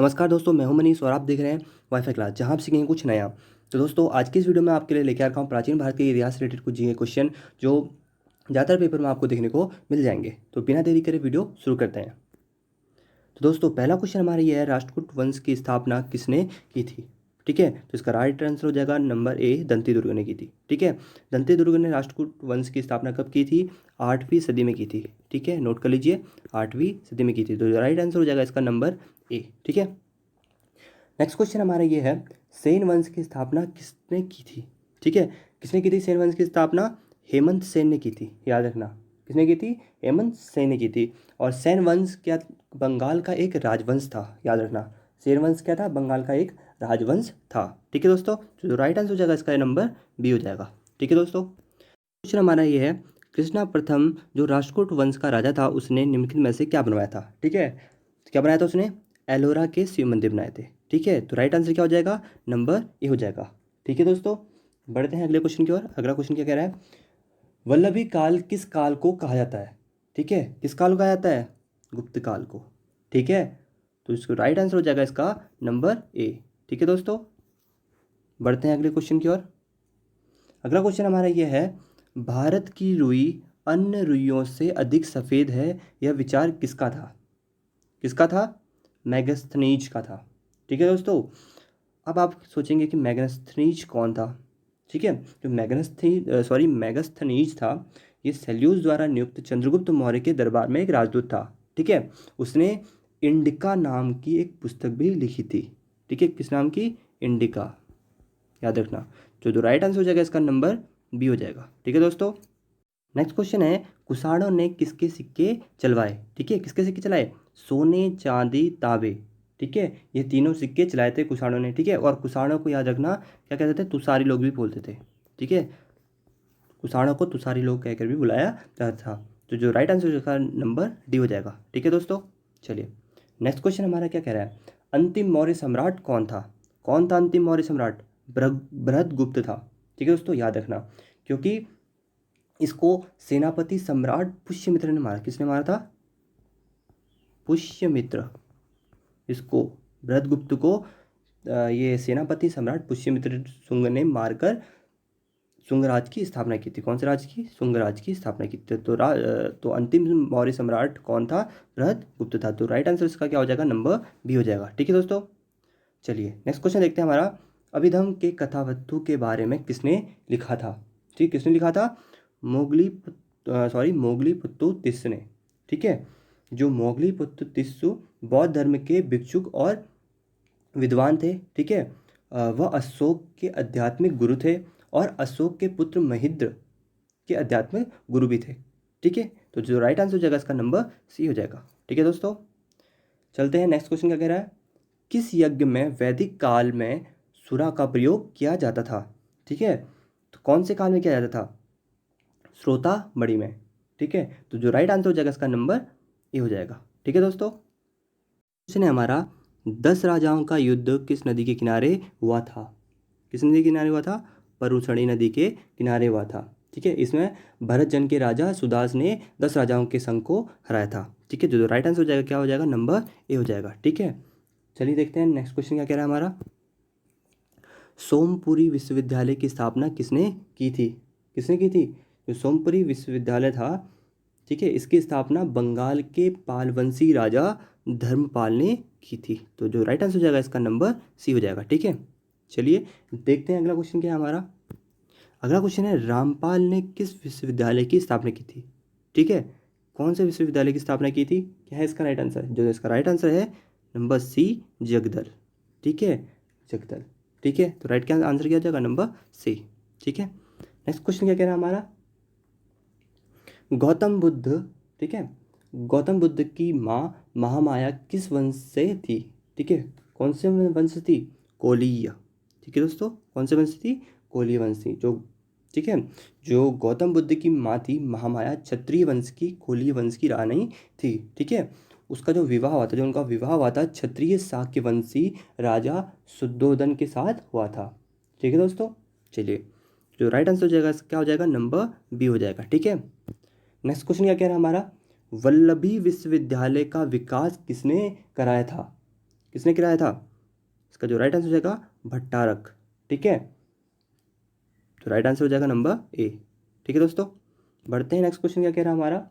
नमस्कार दोस्तों, मैं हूं मनीष और आप देख रहे हैं वाईफाई क्लास, जहां आप सीखेंगे कुछ नया। तो दोस्तों, आज की इस वीडियो में आपके लिए लेकर आ रखा हूं प्राचीन भारत के इतिहास से रिलेटेड कुछ जी क्वेश्चन जो ज़्यादातर पेपर में आपको देखने को मिल जाएंगे। तो बिना देरी करे वीडियो शुरू करते हैं। तो दोस्तों, पहला क्वेश्चन हमारा ये है, राष्ट्रकूट वंश की स्थापना किसने की थी? ठीक है, तो इसका राइट आंसर हो जाएगा नंबर ए, दंती दुर्ग ने की थी। ठीक है, दंती दुर्ग ने राष्ट्रकूट वंश की स्थापना कब की थी? 8वीं सदी में की थी। ठीक है, नोट कर लीजिए, 8वीं सदी में की थी। तो राइट आंसर हो जाएगा इसका नंबर ए। ठीक है, नेक्स्ट क्वेश्चन हमारा ये है, सेन वंश की स्थापना किसने की थी? ठीक है, किसने की थी सेन वंश की स्थापना? हेमंत सेन ने की थी, याद रखना। किसने की थी? हेमंत सेन ने की थी। और सेन वंश क्या बंगाल का एक राजवंश था, याद रखना। सेन वंश क्या था? बंगाल का एक राजवंश था। ठीक है दोस्तों, जो राइट आंसर हो जाएगा इसका नंबर बी हो जाएगा। ठीक है दोस्तों, क्वेश्चन हमारा ये है, कृष्णा प्रथम जो राष्ट्रकूट वंश का राजा था, उसने निम्नलिखित में से क्या बनवाया था? ठीक है, तो क्या बनाया था उसने? एलोरा के शिव मंदिर बनाए थे। ठीक है, तो राइट आंसर क्या हो जाएगा? नंबर ए हो जाएगा। ठीक है दोस्तों, बढ़ते हैं अगले क्वेश्चन की ओर। अगला क्वेश्चन क्या कह रहा है, वल्लभी काल किस काल को कहा जाता है? ठीक है, किस काल को कहा जाता है? गुप्त काल को। ठीक है, तो इसको राइट आंसर हो जाएगा इसका नंबर ए। ठीक है दोस्तों, बढ़ते हैं अगले क्वेश्चन की ओर। अगला क्वेश्चन हमारा यह है, भारत की रुई अन्य रुइयों से अधिक सफ़ेद है, यह विचार किसका था? किसका था? मैगस्थनीज का था। ठीक है दोस्तों, अब आप सोचेंगे कि मैगस्थनीज कौन था? ठीक है, जो मैगस्थनीज था, ये सेल्यूस द्वारा नियुक्त चंद्रगुप्त मौर्य के दरबार में एक राजदूत था। ठीक है, उसने इंडिका नाम की एक पुस्तक भी लिखी थी। ठीक है, किस नाम की? इंडिका, याद रखना। जो राइट आंसर हो जाएगा इसका नंबर बी हो जाएगा। ठीक है दोस्तों, नेक्स्ट क्वेश्चन है, कुषाणों ने किसके सिक्के चलवाए? ठीक है, किसके सिक्के चलाए? सोने, चांदी, तांबे। ठीक है, ये तीनों सिक्के चलाए थे कुषाणों ने। ठीक है, और कुषाणों को याद रखना क्या कहते थे? तुषारी लोग भी बोलते थे। ठीक है, कुषाणों को तुषारी लोग कहकर भी बुलाया जाता था। तो जो राइट आंसर का नंबर डी हो जाएगा। ठीक है दोस्तों, चलिए नेक्स्ट क्वेश्चन हमारा क्या कह रहा है, अंतिम मौर्य सम्राट कौन था? कौन था अंतिम मौर्य सम्राट? बृहदगुप्त था। ठीक है दोस्तों, याद रखना, क्योंकि इसको सेनापति सम्राट पुष्यमित्र ने मारा। किसने मारा था? पुष्यमित्र। इसको बृहदगुप्त को ये सेनापति सम्राट पुष्यमित्र शुंग ने मारकर शुंगराज की स्थापना की थी। कौन से राज की? शुंगराज की स्थापना की थी। तो अंतिम मौर्य सम्राट कौन था? बृहदगुप्त था। तो राइट आंसर इसका क्या हो जाएगा? नंबर बी हो जाएगा। ठीक है दोस्तों, चलिए नेक्स्ट क्वेश्चन देखते हैं हमारा, अभिधम के कथावस्तु के बारे में किसने लिखा था? ठीक, किसने लिखा था? मोगली पुत्तु तिस्स ने। ठीक है, जो मोगली पुत्तु तिस्सु बौद्ध धर्म के भिक्षुक और विद्वान थे। ठीक है, वह अशोक के आध्यात्मिक गुरु थे और अशोक के पुत्र महिद्र के आध्यात्मिक गुरु भी थे। ठीक है, तो जो राइट आंसर हो जाएगा इसका नंबर सी हो जाएगा। ठीक है दोस्तों, चलते हैं नेक्स्ट क्वेश्चन क्या कह रहा है, किस यज्ञ में वैदिक काल में सुरा का प्रयोग किया जाता था? ठीक है, तो कौन से काल में किया जाता था? श्रोता बड़ी में। ठीक है, तो जो राइट आंसर हो जाएगा इसका नंबर ए हो जाएगा। ठीक है दोस्तों, क्वेश्चन है हमारा, 10 राजाओं का युद्ध किस नदी के किनारे हुआ था? किस नदी के किनारे हुआ था? परुसणी नदी के किनारे हुआ था। ठीक है, इसमें भरत जन के राजा सुदास ने 10 राजाओं के संघ को हराया था। ठीक है, जो राइट आंसर हो जाएगा क्या हो जाएगा? नंबर ए हो जाएगा। ठीक है, चलिए देखते हैं नेक्स्ट क्वेश्चन क्या कह रहा है हमारा, सोमपुरी विश्वविद्यालय की स्थापना किसने की थी? किसने की थी? जो सोमपुरी विश्वविद्यालय था, ठीक है, इसकी स्थापना बंगाल के पालवंशी राजा धर्मपाल ने की थी। तो जो राइट आंसर हो जाएगा इसका नंबर सी हो जाएगा। ठीक है, चलिए देखते हैं अगला क्वेश्चन क्या है हमारा। अगला क्वेश्चन है, रामपाल ने किस विश्वविद्यालय की स्थापना की थी? ठीक है, कौन से विश्वविद्यालय की स्थापना की थी? क्या है इसका राइट आंसर? जो इसका राइट आंसर है नंबर सी, जगदल। ठीक है, जगदल। ठीक है, तो राइट का आंसर क्या हो जाएगा? Number C. ठीक है, नेक्स्ट क्वेश्चन क्या कह रहा है हमारा, गौतम बुद्ध, ठीक है, गौतम बुद्ध की माँ महामाया किस वंश से थी? ठीक है, कौन से वंश से थी? कोलीय। ठीक है दोस्तों, कौन से वंश से थी? कोलीय वंश थी। जो ठीक है, जो गौतम बुद्ध की माँ थी महामाया, क्षत्रिय वंश की, कोलीय वंश की रानी थी। ठीक है, उसका जो विवाह हुआ था, जो उनका विवाह हुआ था क्षत्रिय शाक्य वंशी राजा शुद्धोधन के साथ हुआ था। ठीक है दोस्तों, चलिए जो राइट आंसर हो जाएगा क्या हो जाएगा? नंबर बी हो जाएगा। ठीक है, नेक्स्ट क्वेश्चन क्या कह रहा है हमारा, वल्लभी विश्वविद्यालय का विकास किसने कराया था? किसने गिराया था? इसका जो राइट आंसर हो जाएगा भट्टारक। ठीक है, तो राइट आंसर हो जाएगा नंबर ए। ठीक है दोस्तों, बढ़ते हैं नेक्स्ट क्वेश्चन। क्या कह रहा है हमारा?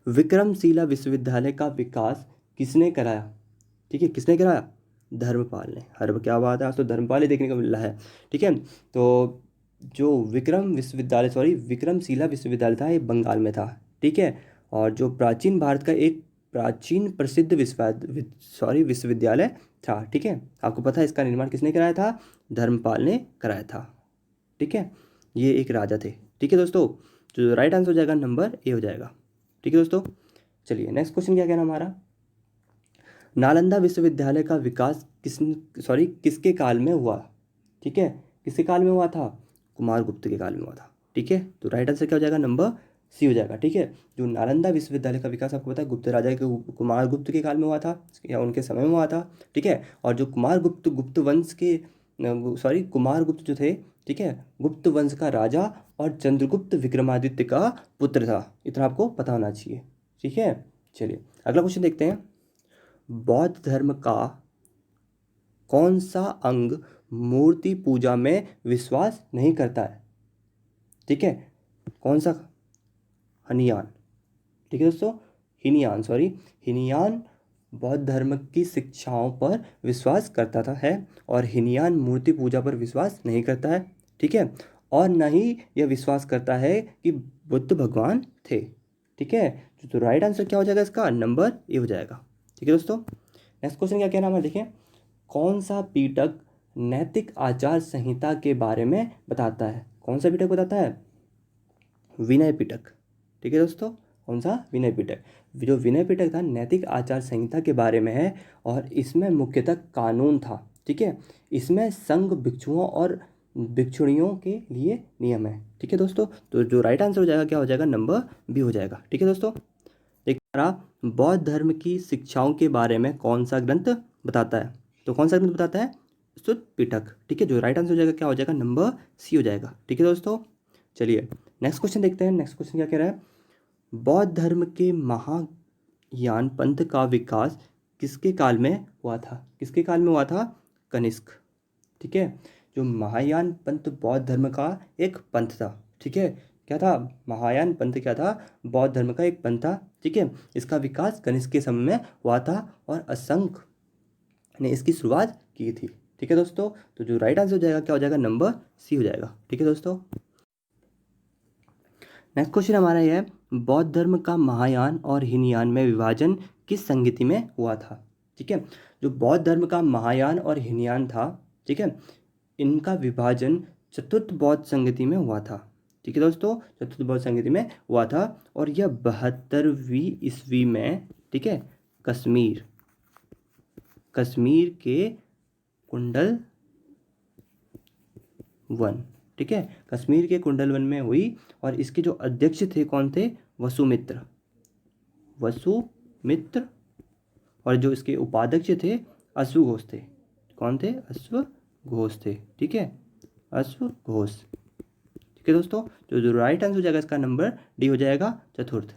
विक्रमशिला विश्वविद्यालय का विकास किसने कराया? ठीक है, किसने कराया? धर्मपाल ने। हर क्या बात है, आज तो धर्मपाल ही देखने को मिल रहा है। ठीक है, तो जो विक्रमशिला विश्वविद्यालय था ये बंगाल में था। ठीक है, और जो प्राचीन भारत का एक प्राचीन प्रसिद्ध विश्वविद्यालय था। ठीक है, आपको पता है इसका निर्माण किसने कराया था? धर्मपाल ने कराया था। ठीक है, ये एक राजा थे। ठीक है दोस्तों, जो राइट आंसर हो जाएगा नंबर ए हो जाएगा। ठीक है दोस्तों, चलिए नेक्स्ट क्वेश्चन क्या कहना हमारा? नालंदा विश्वविद्यालय का विकास किसके काल में हुआ? ठीक है, किसके काल में हुआ था? कुमारगुप्त के काल में हुआ था। ठीक है, तो राइट आंसर क्या हो जाएगा? नंबर सी हो जाएगा। ठीक है, जो नालंदा विश्वविद्यालय का विकास आपको पता है गुप्त राजा के कुमारगुप्त के काल में हुआ था या उनके समय में हुआ था। ठीक है, और जो गुप्त वंश के कुमारगुप्त जो थे, ठीक है, गुप्त वंश का राजा और चंद्रगुप्त विक्रमादित्य का पुत्र था। इतना आपको पता होना चाहिए। ठीक है, चलिए अगला क्वेश्चन देखते हैं। बौद्ध धर्म का कौन सा अंग मूर्ति पूजा में विश्वास नहीं करता है? ठीक है, कौन सा? हनियान। ठीक है दोस्तों, हिनियान बौद्ध धर्म की शिक्षाओं पर विश्वास करता था है, और हिनियान मूर्ति पूजा पर विश्वास नहीं करता है। ठीक है, और न ही यह विश्वास करता है कि बुद्ध भगवान थे। ठीक है, तो राइट आंसर क्या हो जाएगा? इसका नंबर ए हो जाएगा। ठीक है दोस्तों, नेक्स्ट क्वेश्चन क्या कहना है? देखें, कौन सा पिटक नैतिक आचार संहिता के बारे में बताता है? कौन सा पिटक बताता है? विनय पिटक। ठीक है दोस्तों, कौन सा? विनय पिटक। जो विनय पिटक था नैतिक आचार संहिता के बारे में है, और इसमें मुख्यतः कानून था। ठीक है, इसमें संघ भिक्षुओं और भिक्षुणियों के लिए नियम है। ठीक है दोस्तों, तो जो राइट आंसर हो जाएगा क्या हो जाएगा? नंबर बी हो जाएगा। ठीक है दोस्तों, बौद्ध धर्म की शिक्षाओं के बारे में कौन सा ग्रंथ बताता है? तो कौन सा ग्रंथ बताता है? सुत्त पिटक। ठीक है, जो राइट आंसर हो जाएगा क्या हो जाएगा? नंबर सी हो जाएगा। ठीक है दोस्तों, चलिए नेक्स्ट क्वेश्चन देखते हैं। नेक्स्ट क्वेश्चन क्या कह रहा है? बौद्ध धर्म के महायान पंथ का विकास किसके काल में हुआ था? किसके काल में हुआ था? कनिष्क। ठीक है, जो महायान पंथ बौद्ध धर्म का एक पंथ था। ठीक है, क्या था? महायान पंथ क्या था? बौद्ध धर्म का एक पंथ था। ठीक है, इसका विकास कनिष्क के समय में हुआ था, और असंख्य ने इसकी शुरुआत की थी। ठीक है दोस्तों, तो जो राइट आंसर हो जाएगा क्या हो जाएगा? नंबर सी हो जाएगा। ठीक है दोस्तों, नेक्स्ट क्वेश्चन हमारा यह है, बौद्ध धर्म का महायान और हीनयान में विभाजन किस संगति में हुआ था? ठीक है, जो बौद्ध धर्म का महायान और हीनयान था, ठीक है, इनका विभाजन चतुर्थ बौद्ध संगति में हुआ था। ठीक है दोस्तों, चतुर्थ बौद्ध संगति में हुआ था, और यह 72वीं ईस्वी में, ठीक है, कश्मीर के कुंडल वन, ठीक है, कश्मीर के कुंडल वन में हुई, और इसके जो अध्यक्ष थे कौन थे? वसुमित्र। और जो इसके उपाध्यक्ष थे अश्वघोष थे। कौन थे? अश्वघोष थे। ठीक है, अश्वघोष। ठीक है दोस्तों, जो राइट आंसर हो जाएगा इसका नंबर डी हो जाएगा, चतुर्थ।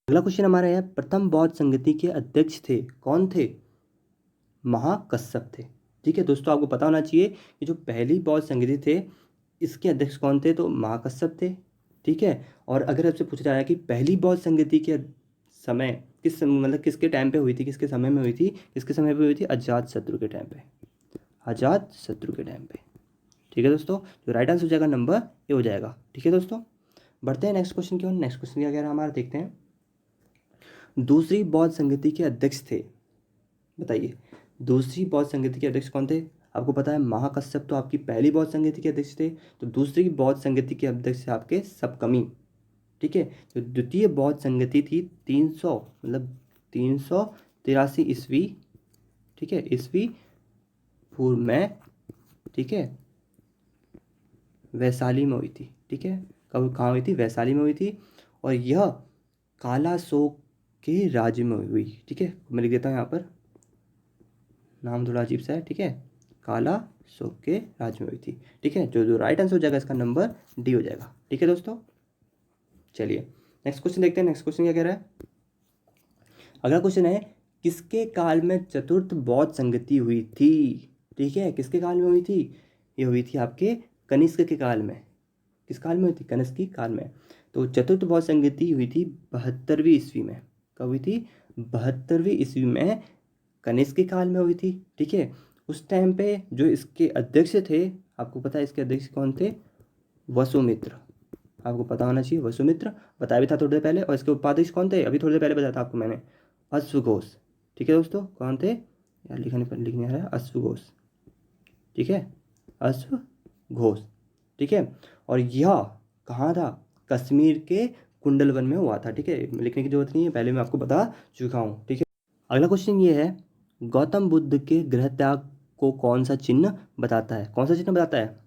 अगला क्वेश्चन हमारा है, प्रथम बौद्ध संगति के अध्यक्ष थे कौन थे? महाकश्यप थे। ठीक है दोस्तों, आपको पता होना चाहिए कि जो पहली बौद्ध संगति थे इसके अध्यक्ष कौन थे? तो महाकश्यप थे। ठीक है, और अगर आपसे पूछा जा रहा है कि पहली बौद्ध संगति के समय किसके टाइम पे हुई थी, किसके समय में हुई थी? किसके समय पे हुई थी? अजातशत्रु के टाइम पे। अजातशत्रु के टाइम पे। ठीक है दोस्तों, जो राइट आंसर हो जाएगा नंबर ए हो जाएगा। ठीक है दोस्तों, बढ़ते हैं नेक्स्ट क्वेश्चन की ओर। नेक्स्ट क्वेश्चन क्या कह रहा है हमारा, देखते हैं। दूसरी बौद्ध संगति के अध्यक्ष थे, बताइए दूसरी बौद्ध संगति के अध्यक्ष कौन थे? आपको पता है महाकश्यप तो आपकी पहली बौद्ध संगति के अध्यक्ष थे, तो दूसरी बौद्ध संगति के अध्यक्ष थे आपके सपकमी। ठीक है, तो द्वितीय बौद्ध संगति थी 383 ईस्वी, ठीक है, ईस्वी पूर्व में, ठीक है, वैशाली में हुई थी। ठीक है, कहाँ हुई थी? वैशाली में हुई थी, और यह कालाशोक के राज्य में हुई। ठीक है, मैं लिख देता हूँ यहाँ पर, नाम थोड़ा अजीब सा है। ठीक है, कालाशोक के राज्य में हुई थी। ठीक है, जो राइट आंसर हो जाएगा इसका नंबर डी हो जाएगा। ठीक है दोस्तों, चलिए नेक्स्ट क्वेश्चन देखते हैं। नेक्स्ट क्वेश्चन क्या कह रहा है? अगला क्वेश्चन है, किसके काल में चतुर्थ बौद्ध संगति हुई थी? ठीक है, किसके काल में हुई थी? ये हुई थी आपके कनिष्क के काल में। किस काल में हुई थी? कनिष्क की काल में। तो चतुर्थ बौद्ध संगति हुई थी 72वीं ईस्वी में। कब हुई थी? 72वीं ईस्वी में कनिष्क के काल में हुई थी। ठीक है, उस टाइम पे जो इसके अध्यक्ष थे, आपको पता है इसके अध्यक्ष कौन थे? वसुमित्र। आपको पता होना चाहिए, वसुमित्र बताया भी था थोड़ी देर पहले। और इसके उपाध्यक्ष कौन थे? अभी थोड़ी देर पहले बताया था आपको मैंने, अश्वघोष। ठीक है दोस्तों, कौन थे यार? लिखने आ रहा है अश्वघोष। ठीक है, अश्वघोष। ठीक है, और यह कहाँ था? कश्मीर के कुंडलवन में हुआ था। ठीक है, लिखने की जरूरत नहीं है, पहले मैं आपको बता चुका हूँ। ठीक है, अगला क्वेश्चन ये है, गौतम बुद्ध के गृह त्याग को कौन सा चिन्ह बताता है? कौन सा चिन्ह बताता है?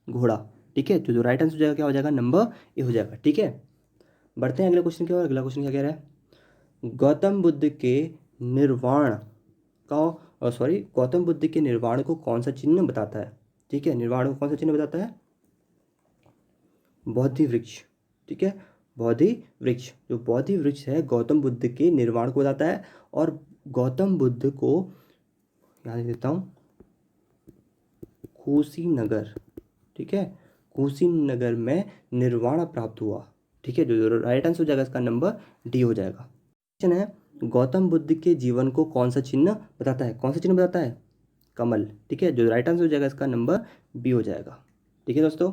घोड़ा। ठीक है, तो जो राइट आंसर हो जाएगा क्या हो जाएगा? नंबर ए हो जाएगा। ठीक है, बढ़ते हैं अगले क्वेश्चन की ओर। अगला क्वेश्चन क्या कह रहा है? गौतम बुद्ध के निर्वाण का गौतम बुद्ध के निर्वाण को कौन सा चिन्ह बताता है? ठीक है, निर्वाण को कौन सा चिन्ह बताता है? बोधि वृक्ष। ठीक है, बोधि वृक्ष। जो बोधि वृक्ष है गौतम बुद्ध के निर्वाण को बताता है। और गौतम बुद्ध को यहाँ लिख देता हूँ, कुशीनगर। ठीक है, कुशीनगर में निर्वाण प्राप्त हुआ। ठीक है, जो राइट आंसर हो जाएगा इसका नंबर डी हो जाएगा। क्वेश्चन है, गौतम बुद्ध के जीवन को कौन सा चिन्ह बताता है? कौन सा चिन्ह बताता है? कमल। ठीक है, जो राइट आंसर हो जाएगा इसका नंबर बी हो जाएगा। ठीक है दोस्तों,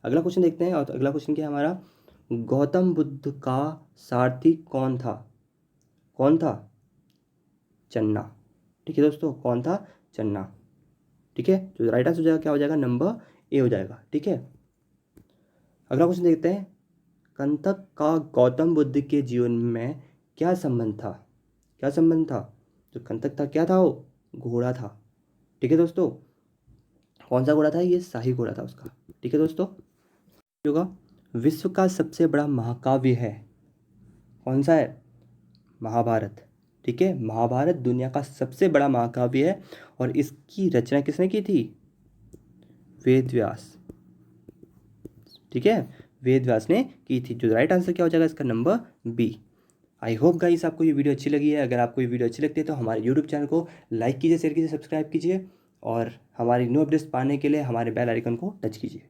अगला क्वेश्चन देखते हैं। और अगला क्वेश्चन क्या है हमारा? गौतम बुद्ध का सारथी कौन था? कौन था? चन्ना। ठीक है दोस्तों, कौन था? चन्ना। ठीक है, जो राइट आंसर हो जाएगा क्या हो जाएगा? नंबर ए हो जाएगा। ठीक है, अगला क्वेश्चन देखते हैं, कंतक का गौतम बुद्ध के जीवन में क्या संबंध था? क्या संबंध था? जो कंतक था क्या था? वो घोड़ा था। ठीक है दोस्तों, कौन सा घोड़ा था? ये शाही घोड़ा था उसका। ठीक है दोस्तों, होगा विश्व का सबसे बड़ा महाकाव्य है, कौन सा है? महाभारत। ठीक है, महाभारत दुनिया का सबसे बड़ा महाकाव्य है। और इसकी रचना किसने की थी? वेद व्यास। ठीक है, वेद व्यास ने की थी। जो राइट आंसर क्या हो जाएगा इसका? Number B. I hope guys आपको ये वीडियो अच्छी लगी है। अगर आपको ये वीडियो अच्छी लगती है तो हमारे यूट्यूब चैनल को लाइक कीजिए, शेयर कीजिए, सब्सक्राइब कीजिए। और हमारी न्यू अपडेट्स पाने के लिए हमारे बेल आइकन को टच कीजिए।